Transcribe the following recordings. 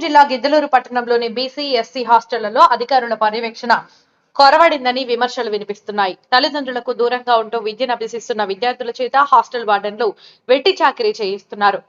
జిల్లా గిద్దలూరు పట్టణంలోని BC SC హాస్టళ్లలో అధికారుల పర్యవేక్షణ కొరవడిందని విమర్శలు వినిపిస్తున్నాయి. తల్లిదండ్రులకు దూరంగా ఉంటూ విద్యను అభ్యసిస్తున్న విద్యార్థుల చేత హాస్టల్ వార్డెన్లు వెట్టి చాకిరీ చేయిస్తున్నారు.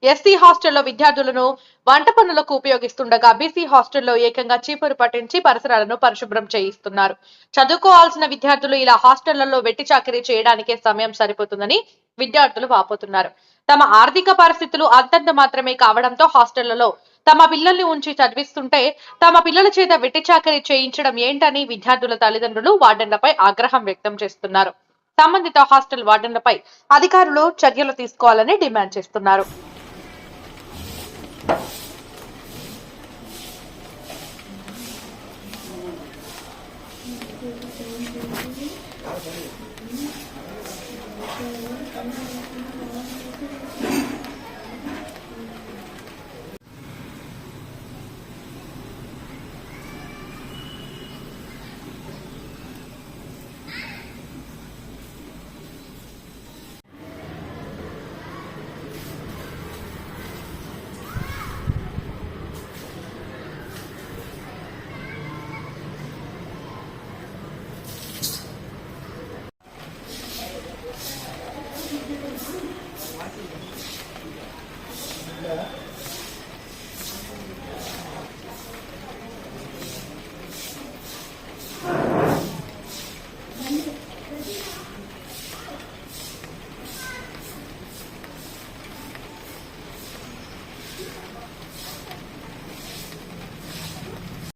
ఎస్సీ హాస్టల్లో విద్యార్థులను వంట పనులకు ఉపయోగిస్తుండగా బీసీ హాస్టల్లో ఏకంగా చీపురు పట్టించి పరిసరాలను పరిశుభ్రం చేయిస్తున్నారు. చదువుకోవాల్సిన విద్యార్థులు ఇలా హాస్టళ్లలో వెట్టి చాకిరీ చేయడానికే సమయం సరిపోతుందని విద్యార్థులు వాపోతున్నారు. తమ ఆర్థిక పరిస్థితులు అంతంత మాత్రమే కావడంతో హాస్టళ్లలో తమ పిల్లల్ని ఉంచి చదివిస్తుంటే తమ పిల్లల చేత వెట్టి చాకిరీ చేయించడం ఏంటని విద్యార్థుల తల్లిదండ్రులు వార్డెన్లపై ఆగ్రహం వ్యక్తం చేస్తున్నారు. సంబంధిత హాస్టల్ వార్డెన్లపై అధికారులు చర్యలు తీసుకోవాలని డిమాండ్ చేస్తున్నారు.